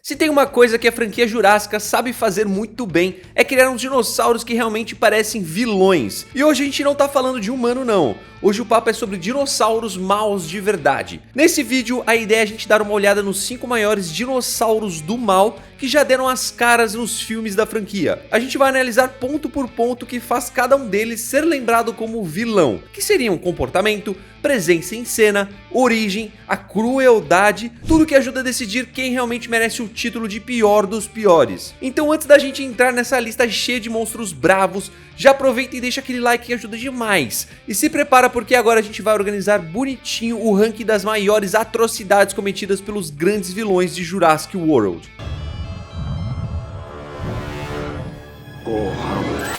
Se tem uma coisa que a franquia Jurássica sabe fazer muito bem, é criar uns dinossauros que realmente parecem vilões. E hoje a gente não tá falando de humano não, hoje o papo é sobre dinossauros maus de verdade. Nesse vídeo a ideia é a gente dar uma olhada nos 5 maiores dinossauros do mal que já deram as caras nos filmes da franquia. A gente vai analisar ponto por ponto o que faz cada um deles ser lembrado como vilão, que seriam comportamento, presença em cena, origem, a crueldade, tudo que ajuda a decidir quem realmente merece o título de pior dos piores. Então antes da gente entrar nessa lista cheia de monstros bravos, já aproveita e deixa aquele like que ajuda demais. E se prepara porque agora a gente vai organizar bonitinho o ranking das maiores atrocidades cometidas pelos grandes vilões de Jurassic World.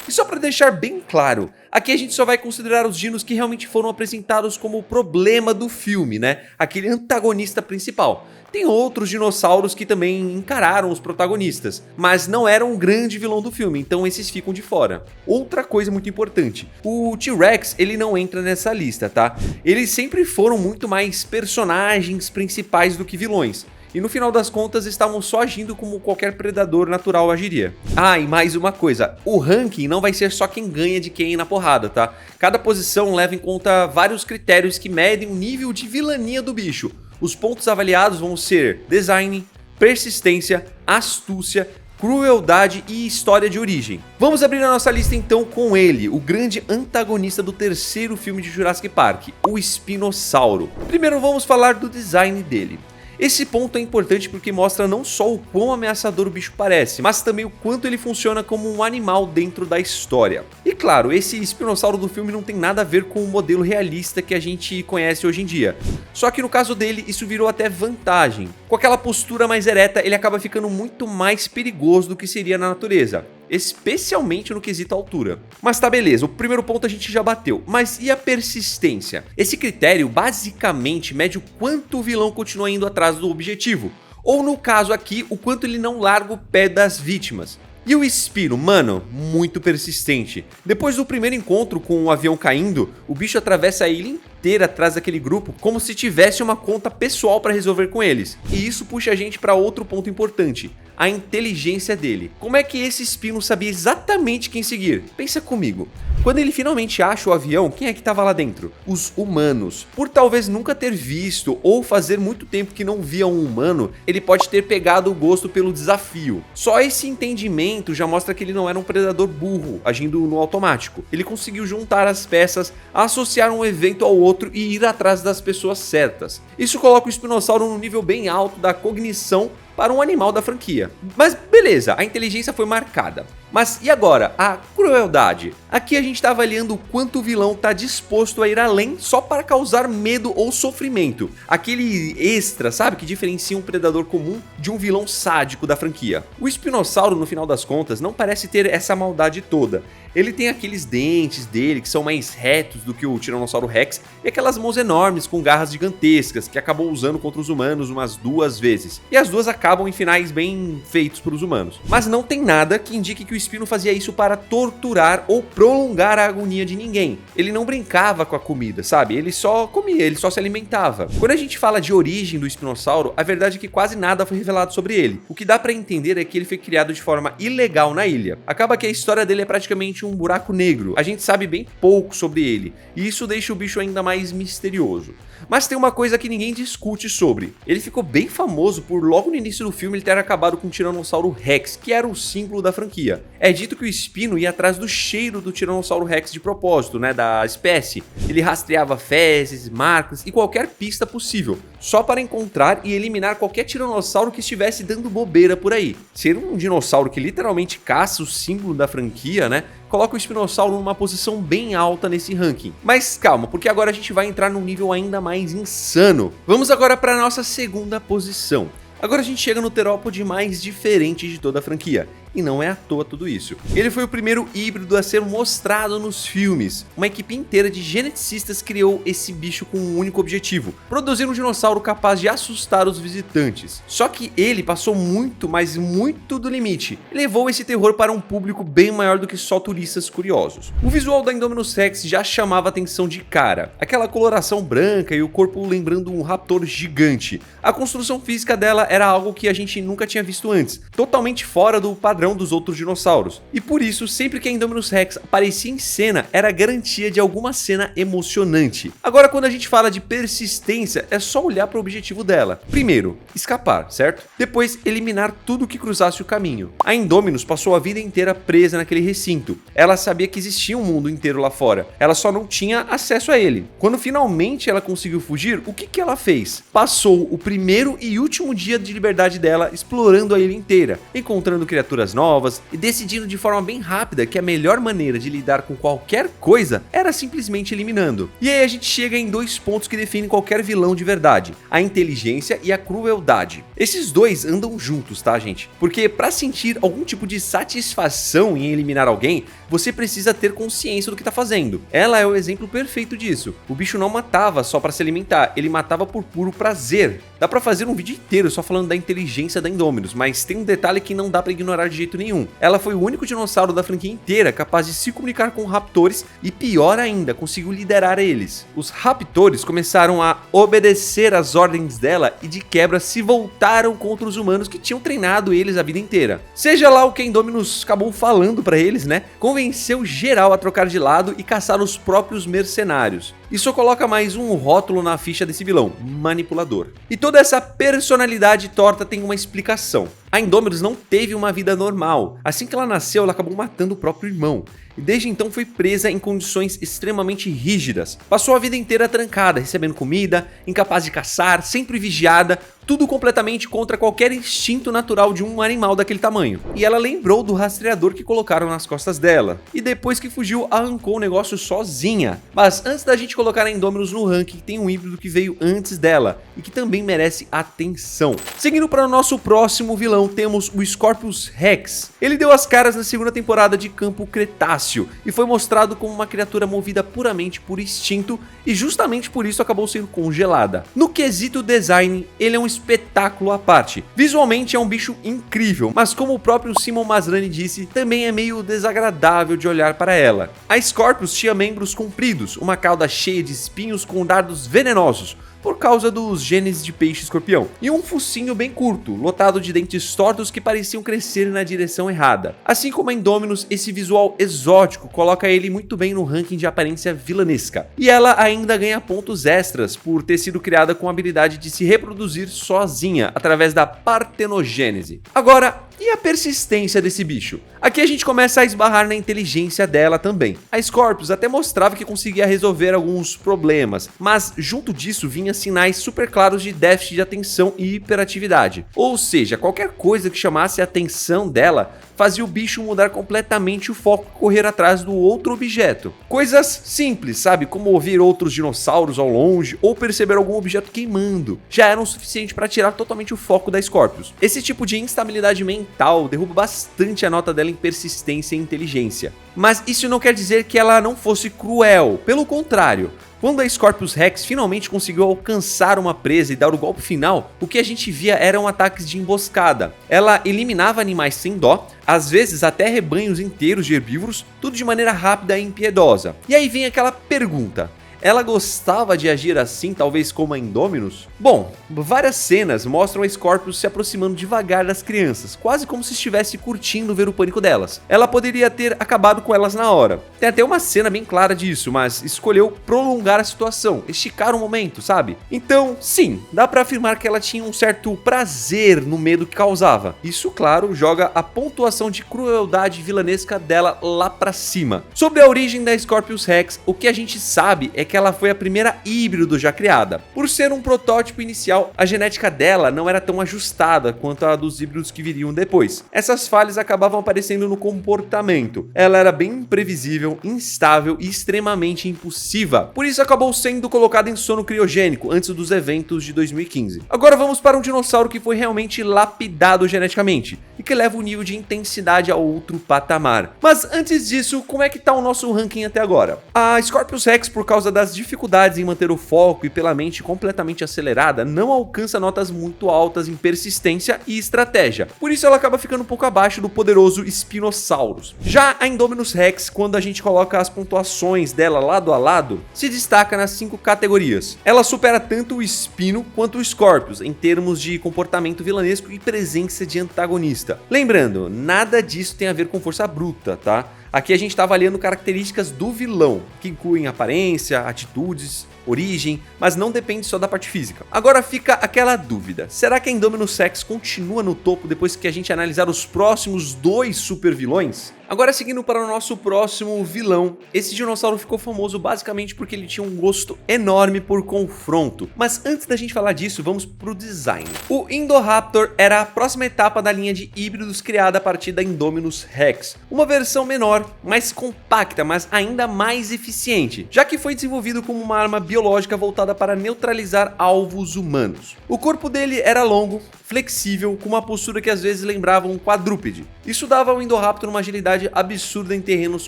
E só para deixar bem claro, aqui a gente só vai considerar os dinos que realmente foram apresentados como o problema do filme, né? Aquele antagonista principal. Tem outros dinossauros que também encararam os protagonistas, mas não eram um grande vilão do filme, então esses ficam de fora. Outra coisa muito importante, o T-Rex ele não entra nessa lista, tá? Eles sempre foram muito mais personagens principais do que vilões. E no final das contas estavam só agindo como qualquer predador natural agiria. Ah, e mais uma coisa, o ranking não vai ser só quem ganha de quem na porrada, tá? Cada posição leva em conta vários critérios que medem o nível de vilania do bicho. Os pontos avaliados vão ser design, persistência, astúcia, crueldade e história de origem. Vamos abrir a nossa lista então com ele, o grande antagonista do terceiro filme de Jurassic Park, o Espinossauro. Primeiro vamos falar do design dele. Esse ponto é importante porque mostra não só o quão ameaçador o bicho parece, mas também o quanto ele funciona como um animal dentro da história. E claro, esse espinossauro do filme não tem nada a ver com o modelo realista que a gente conhece hoje em dia. Só que no caso dele, isso virou até vantagem. Com aquela postura mais ereta, ele acaba ficando muito mais perigoso do que seria na natureza, especialmente no quesito altura. Mas tá beleza, o primeiro ponto a gente já bateu, mas e a persistência? Esse critério basicamente mede o quanto o vilão continua indo atrás do objetivo, ou no caso aqui, o quanto ele não larga o pé das vítimas. E o Espino, mano, muito persistente. Depois do primeiro encontro com o avião caindo, o bicho atravessa a ilha inteira atrás daquele grupo como se tivesse uma conta pessoal para resolver com eles. E isso puxa a gente para outro ponto importante, a inteligência dele. Como é que esse Espino sabia exatamente quem seguir? Pensa comigo. Quando ele finalmente acha o avião, quem é que estava lá dentro? Os humanos. Por talvez nunca ter visto ou fazer muito tempo que não via um humano, ele pode ter pegado o gosto pelo desafio. Só esse entendimento já mostra que ele não era um predador burro, agindo no automático. Ele conseguiu juntar as peças, associar um evento ao outro e ir atrás das pessoas certas. Isso coloca o Espinossauro num nível bem alto da cognição para um animal da franquia. Mas beleza, a inteligência foi marcada. Mas e agora, a crueldade? Aqui a gente está avaliando o quanto o vilão está disposto a ir além só para causar medo ou sofrimento. Aquele extra, sabe, que diferencia um predador comum de um vilão sádico da franquia. O Espinossauro, no final das contas, não parece ter essa maldade toda. Ele tem aqueles dentes dele que são mais retos do que o Tiranossauro Rex e aquelas mãos enormes com garras gigantescas que acabou usando contra os humanos umas 2 vezes. E as duas acabam em finais bem feitos para os humanos. Mas não tem nada que indique que o Espino fazia isso para torturar ou prolongar a agonia de ninguém. Ele não brincava com a comida, sabe? Ele só comia, ele só se alimentava. Quando a gente fala de origem do Espinossauro, a verdade é que quase nada foi revelado sobre ele. O que dá para entender é que ele foi criado de forma ilegal na ilha. Acaba que a história dele é praticamente um buraco negro. A gente sabe bem pouco sobre ele, e isso deixa o bicho ainda mais misterioso. Mas tem uma coisa que ninguém discute sobre. Ele ficou bem famoso por logo no início do filme ele ter acabado com o Tiranossauro Rex, que era o símbolo da franquia. É dito que o Espino ia atrás do cheiro do Tiranossauro Rex de propósito, né, da espécie. Ele rastreava fezes, marcas e qualquer pista possível, só para encontrar e eliminar qualquer tiranossauro que estivesse dando bobeira por aí. Ser um dinossauro que literalmente caça o símbolo da franquia, né, coloca o Espinossauro numa posição bem alta nesse ranking. Mas calma, porque agora a gente vai entrar num nível ainda mais insano. Vamos agora para a nossa segunda posição. Agora a gente chega no terópode mais diferente de toda a franquia. e não é à toa tudo isso. Ele foi o primeiro híbrido a ser mostrado nos filmes. Uma equipe inteira de geneticistas criou esse bicho com um único objetivo: produzir um dinossauro capaz de assustar os visitantes. Só que ele passou muito, mas muito do limite, e levou esse terror para um público bem maior do que só turistas curiosos. O visual da Indominus Rex já chamava atenção de cara, aquela coloração branca e o corpo lembrando um raptor gigante. A construção física dela era algo que a gente nunca tinha visto antes, totalmente fora do padrão dos outros dinossauros, e por isso sempre que a Indominus Rex aparecia em cena era garantia de alguma cena emocionante. Agora, quando a gente fala de persistência, é só olhar para o objetivo dela. Primeiro, escapar, certo? Depois, eliminar tudo que cruzasse o caminho. A Indominus passou a vida inteira presa naquele recinto. Ela sabia que existia um mundo inteiro lá fora, ela só não tinha acesso a ele. Quando finalmente ela conseguiu fugir, o que ela fez? Passou o primeiro e último dia de liberdade dela explorando a ilha inteira, encontrando criaturas novas e decidindo de forma bem rápida que a melhor maneira de lidar com qualquer coisa era simplesmente eliminando. E aí a gente chega em dois pontos que definem qualquer vilão de verdade: a inteligência e a crueldade. Esses dois andam juntos, tá, gente? Porque para sentir algum tipo de satisfação em eliminar alguém, você precisa ter consciência do que tá fazendo. Ela é o exemplo perfeito disso. O bicho não matava só para se alimentar, ele matava por puro prazer. Dá pra fazer um vídeo inteiro só falando da inteligência da Indominus, mas tem um detalhe que não dá pra ignorar de jeito nenhum. Ela foi o único dinossauro da franquia inteira capaz de se comunicar com raptores e, pior ainda, conseguiu liderar eles. Os raptores começaram a obedecer às ordens dela e de quebra se voltaram contra os humanos que tinham treinado eles a vida inteira. Seja lá o que a Indominus acabou falando pra eles, né? Convenceu geral a trocar de lado e caçar os próprios mercenários. Isso coloca mais um rótulo na ficha desse vilão: manipulador. E toda essa personalidade torta tem uma explicação. A Indominus não teve uma vida normal. Assim que ela nasceu, ela acabou matando o próprio irmão. E desde então foi presa em condições extremamente rígidas. Passou a vida inteira trancada, recebendo comida, incapaz de caçar, sempre vigiada, tudo completamente contra qualquer instinto natural de um animal daquele tamanho. E ela lembrou do rastreador que colocaram nas costas dela. E depois que fugiu, arrancou o negócio sozinha. Mas antes da gente colocar a Indominus no ranking, tem um híbrido que veio antes dela e que também merece atenção. Seguindo para o nosso próximo vilão, temos o Scorpius Rex. Ele deu as caras na segunda temporada de Campo Cretáceo e foi mostrado como uma criatura movida puramente por instinto, e justamente por isso acabou sendo congelada. No quesito design, ele é um espetáculo à parte. Visualmente é um bicho incrível, mas como o próprio Simon Masrani disse, também é meio desagradável de olhar para ela. A Scorpius tinha membros compridos, uma cauda cheia de espinhos com dardos venenosos, por causa dos genes de peixe-escorpião, e um focinho bem curto, lotado de dentes tortos que pareciam crescer na direção errada. Assim como a Indominus, esse visual exótico coloca ele muito bem no ranking de aparência vilanesca. E ela ainda ganha pontos extras por ter sido criada com a habilidade de se reproduzir sozinha, através da partenogênese. Agora, e a persistência desse bicho? Aqui a gente começa a esbarrar na inteligência dela também. A Scorpius até mostrava que conseguia resolver alguns problemas, mas junto disso vinha sinais super claros de déficit de atenção e hiperatividade. Ou seja, qualquer coisa que chamasse a atenção dela fazia o bicho mudar completamente o foco e correr atrás do outro objeto. Coisas simples, sabe? Como ouvir outros dinossauros ao longe ou perceber algum objeto queimando, já eram o suficiente para tirar totalmente o foco da Scorpius. Esse tipo de instabilidade mental derruba bastante a nota dela em persistência e inteligência. Mas isso não quer dizer que ela não fosse cruel, pelo contrário. Quando a Scorpius Rex finalmente conseguiu alcançar uma presa e dar o golpe final, o que a gente via eram ataques de emboscada. Ela eliminava animais sem dó, às vezes até rebanhos inteiros de herbívoros, tudo de maneira rápida e impiedosa. E aí vem aquela pergunta: ela gostava de agir assim, talvez como a Indominus? Bom, várias cenas mostram a Scorpius se aproximando devagar das crianças, quase como se estivesse curtindo ver o pânico delas. Ela poderia ter acabado com elas na hora. Tem até uma cena bem clara disso, mas escolheu prolongar a situação, esticar o momento, sabe? Então, sim, dá pra afirmar que ela tinha um certo prazer no medo que causava. Isso, claro, joga a pontuação de crueldade vilanesca dela lá pra cima. Sobre a origem da Scorpius Rex, o que a gente sabe é que ela foi a primeira híbrido já criada. Por ser um protótipo inicial, a genética dela não era tão ajustada quanto a dos híbridos que viriam depois. Essas falhas acabavam aparecendo no comportamento. Ela era bem imprevisível, instável e extremamente impulsiva. Por isso acabou sendo colocada em sono criogênico antes dos eventos de 2015. Agora vamos para um dinossauro que foi realmente lapidado geneticamente e que leva o nível de intensidade a outro patamar. Mas antes disso, como é que tá o nosso ranking até agora? A Scorpius Rex, por causa das dificuldades em manter o foco e pela mente completamente acelerada, não alcança notas muito altas em persistência e estratégia. Por isso ela acaba ficando um pouco abaixo do poderoso Spinosaurus. Já a Indominus Rex, quando a gente coloca as pontuações dela lado a lado, se destaca nas 5 categorias. Ela supera tanto o Spino quanto o Scorpius em termos de comportamento vilanesco e presença de antagonista. Lembrando, nada disso tem a ver com força bruta, tá? Aqui a gente está avaliando características do vilão, que incluem aparência, atitudes, origem, mas não depende só da parte física. Agora fica aquela dúvida, será que a Indominus Rex continua no topo depois que a gente analisar os próximos 2 super vilões? Agora seguindo para o nosso próximo vilão, esse dinossauro ficou famoso basicamente porque ele tinha um gosto enorme por confronto. Mas antes da gente falar disso, vamos pro design. O Indoraptor era a próxima etapa da linha de híbridos criada a partir da Indominus Rex. Uma versão menor, mais compacta, mas ainda mais eficiente, já que foi desenvolvido como uma arma biológica voltada para neutralizar alvos humanos. O corpo dele era longo, flexível, com uma postura que às vezes lembrava um quadrúpede. Isso dava ao Indoraptor uma agilidade absurda em terrenos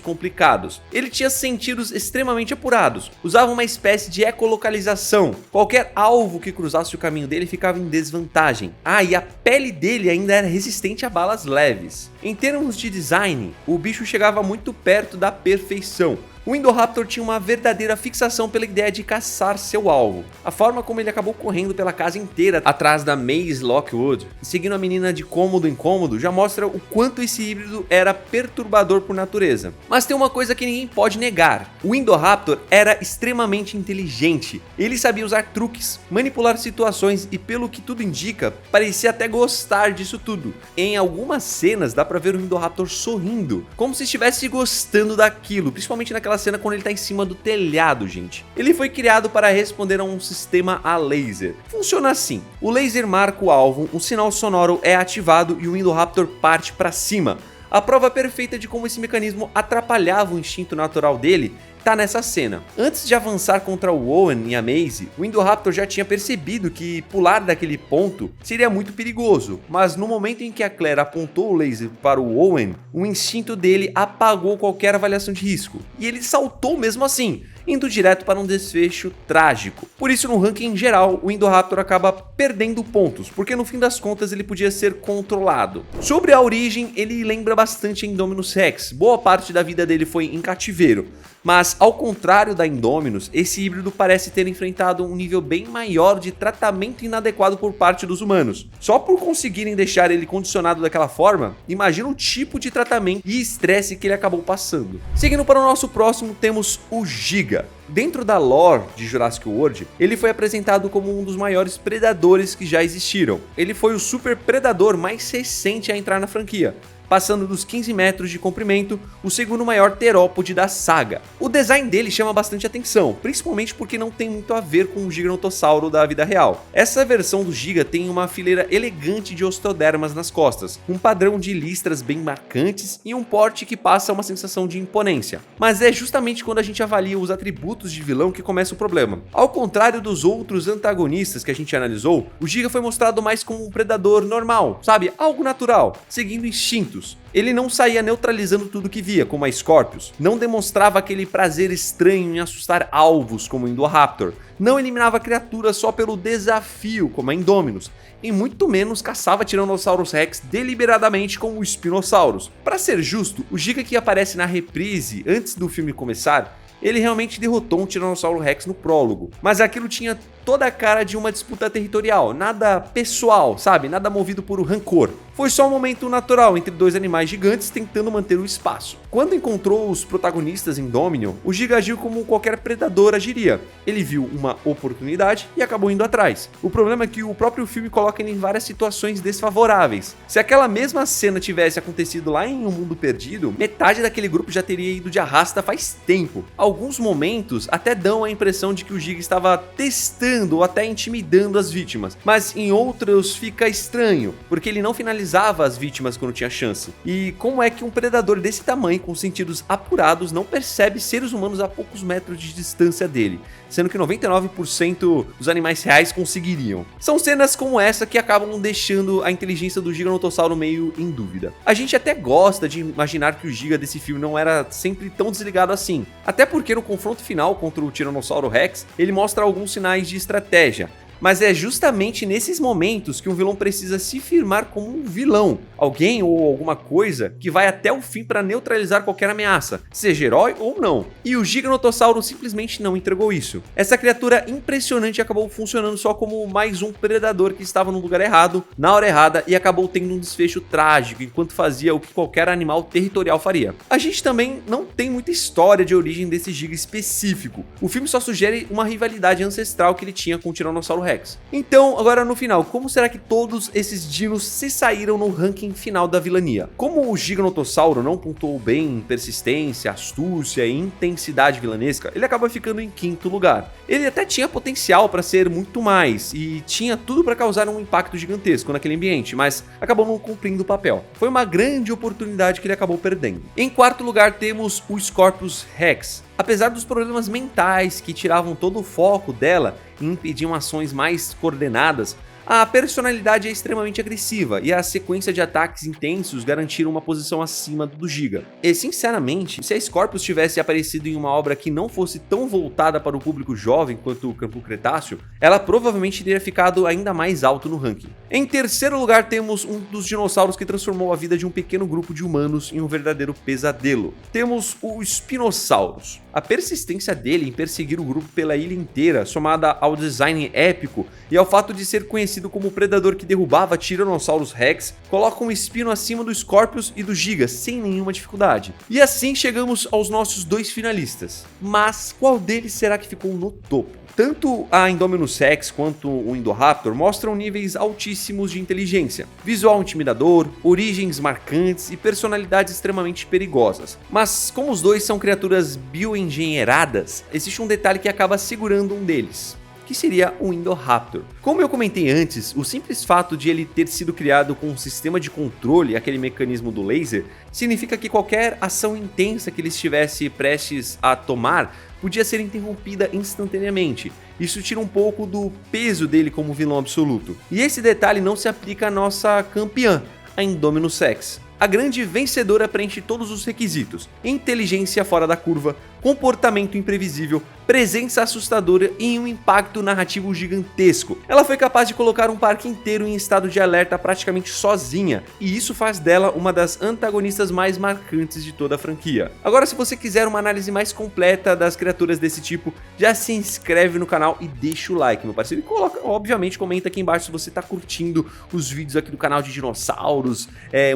complicados. Ele tinha sentidos extremamente apurados, usava uma espécie de ecolocalização. Qualquer alvo que cruzasse o caminho dele ficava em desvantagem. E a pele dele ainda era resistente a balas leves. Em termos de design, o bicho chegava muito perto da perfeição. O Indoraptor tinha uma verdadeira fixação pela ideia de caçar seu alvo. A forma como ele acabou correndo pela casa inteira atrás da Maisie Lockwood, seguindo a menina de cômodo em cômodo, já mostra o quanto esse híbrido era perturbador por natureza. Mas tem uma coisa que ninguém pode negar: o Indoraptor era extremamente inteligente. Ele sabia usar truques, manipular situações e, pelo que tudo indica, parecia até gostar disso tudo. Em algumas cenas dá pra ver o Indoraptor sorrindo, como se estivesse gostando daquilo, principalmente naquela cena quando ele tá em cima do telhado, gente. Ele foi criado para responder a um sistema a laser. Funciona assim: o laser marca o alvo, um sinal sonoro é ativado e o Indoraptor parte para cima. A prova perfeita de como esse mecanismo atrapalhava o instinto natural dele tá nessa cena. Antes de avançar contra o Owen e a Maisie, o Indoraptor já tinha percebido que pular daquele ponto seria muito perigoso, mas no momento em que a Claire apontou o laser para o Owen, o instinto dele apagou qualquer avaliação de risco, e ele saltou mesmo assim, indo direto para um desfecho trágico. Por isso, no ranking geral, o Indoraptor acaba perdendo pontos, porque no fim das contas ele podia ser controlado. Sobre a origem, ele lembra bastante a Indominus Rex. Boa parte da vida dele foi em cativeiro, mas ao contrário da Indominus, esse híbrido parece ter enfrentado um nível bem maior de tratamento inadequado por parte dos humanos. Só por conseguirem deixar ele condicionado daquela forma, imagina o tipo de tratamento e estresse que ele acabou passando. Seguindo para o nosso próximo, temos o Giga. Dentro da lore de Jurassic World, ele foi apresentado como um dos maiores predadores que já existiram. Ele foi o super predador mais recente a entrar na franquia, passando dos 15 metros de comprimento, o segundo maior terópode da saga. O design dele chama bastante atenção, principalmente porque não tem muito a ver com o Gigantossauro da vida real. Essa versão do Giga tem uma fileira elegante de osteodermas nas costas, um padrão de listras bem marcantes e um porte que passa uma sensação de imponência. Mas é justamente quando a gente avalia os atributos de vilão que começa o problema. Ao contrário dos outros antagonistas que a gente analisou, o Giga foi mostrado mais como um predador normal, sabe? Algo natural, seguindo instintos. Ele não saía neutralizando tudo que via, como a Scorpius, não demonstrava aquele prazer estranho em assustar alvos, como o Indoraptor, não eliminava criaturas só pelo desafio, como a Indominus, e muito menos caçava Tyrannosaurus Rex deliberadamente como o Spinosaurus. Para ser justo, o Giga que aparece na reprise antes do filme começar, ele realmente derrotou um Tiranossauro Rex no prólogo, mas aquilo tinha toda a cara de uma disputa territorial, nada pessoal, sabe? Nada movido por rancor. Foi só um momento natural entre dois animais gigantes tentando manter o espaço. Quando encontrou os protagonistas em Dominion, o Giga agiu como qualquer predador agiria. Ele viu uma oportunidade e acabou indo atrás. O problema é que o próprio filme coloca ele em várias situações desfavoráveis. Se aquela mesma cena tivesse acontecido lá em Um Mundo Perdido, metade daquele grupo já teria ido de arrasta faz tempo. Alguns momentos até dão a impressão de que o Giga estava testando ou até intimidando as vítimas, mas em outros fica estranho, porque ele não finalizava as vítimas quando tinha chance. E como é que um predador desse tamanho, com sentidos apurados, não percebe seres humanos a poucos metros de distância dele, sendo que 99% dos animais reais conseguiriam? São cenas como essa que acabam deixando a inteligência do Gigantossauro meio em dúvida. A gente até gosta de imaginar que o Giga desse filme não era sempre tão desligado assim, até porque no confronto final contra o Tiranossauro Rex, ele mostra alguns sinais de estratégia. Mas é justamente nesses momentos que um vilão precisa se firmar como um vilão, alguém ou alguma coisa que vai até o fim para neutralizar qualquer ameaça, seja herói ou não. E o Gigantossauro simplesmente não entregou isso. Essa criatura impressionante acabou funcionando só como mais um predador que estava no lugar errado, na hora errada, e acabou tendo um desfecho trágico enquanto fazia o que qualquer animal territorial faria. A gente também não tem muita história de origem desse Giga específico. O filme só sugere uma rivalidade ancestral que ele tinha com o Tiranossauro Rex. Então, agora no final, como será que todos esses dinos se saíram no ranking final da vilania? Como o Gigantossauro não pontuou bem em persistência, astúcia e intensidade vilanesca, ele acaba ficando em quinto lugar. Ele até tinha potencial para ser muito mais e tinha tudo para causar um impacto gigantesco naquele ambiente, mas acabou não cumprindo o papel. Foi uma grande oportunidade que ele acabou perdendo. Em quarto lugar temos o Scorpius Rex. Apesar dos problemas mentais que tiravam todo o foco dela e impediam ações mais coordenadas, a personalidade é extremamente agressiva e a sequência de ataques intensos garantiram uma posição acima do Giga. E sinceramente, se a Scorpius tivesse aparecido em uma obra que não fosse tão voltada para o público jovem quanto o Campo Cretáceo, ela provavelmente teria ficado ainda mais alto no ranking. Em terceiro lugar temos um dos dinossauros que transformou a vida de um pequeno grupo de humanos em um verdadeiro pesadelo. Temos o Spinosaurus. A persistência dele em perseguir o grupo pela ilha inteira, somada ao design épico e ao fato de ser conhecido como o predador que derrubava Tyrannosaurus Rex, coloca um espino acima do Scorpius e do Giga sem nenhuma dificuldade. E assim chegamos aos nossos dois finalistas. Mas qual deles será que ficou no topo? Tanto a Indominus Rex quanto o Indoraptor mostram níveis altíssimos de inteligência, visual intimidador, origens marcantes e personalidades extremamente perigosas. Mas como os dois são criaturas bioengenheiradas, existe um detalhe que acaba segurando um deles, que seria o Indoraptor. Como eu comentei antes, o simples fato de ele ter sido criado com um sistema de controle, aquele mecanismo do laser, significa que qualquer ação intensa que ele estivesse prestes a tomar podia ser interrompida instantaneamente. Isso tira um pouco do peso dele como vilão absoluto. E esse detalhe não se aplica à nossa campeã, a Indominus Rex. A grande vencedora preenche todos os requisitos: inteligência fora da curva, comportamento imprevisível, presença assustadora e um impacto narrativo gigantesco. Ela foi capaz de colocar um parque inteiro em estado de alerta praticamente sozinha, e isso faz dela uma das antagonistas mais marcantes de toda a franquia. Agora, se você quiser uma análise mais completa das criaturas desse tipo, já se inscreve no canal e deixa o like, meu parceiro, e coloca, obviamente, comenta aqui embaixo se você tá curtindo os vídeos aqui do canal de dinossauros,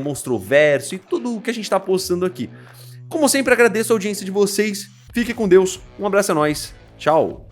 Monstroverso e tudo o que a gente tá postando aqui. Como sempre, agradeço a audiência de vocês. Fique com Deus, um abraço a nós, tchau!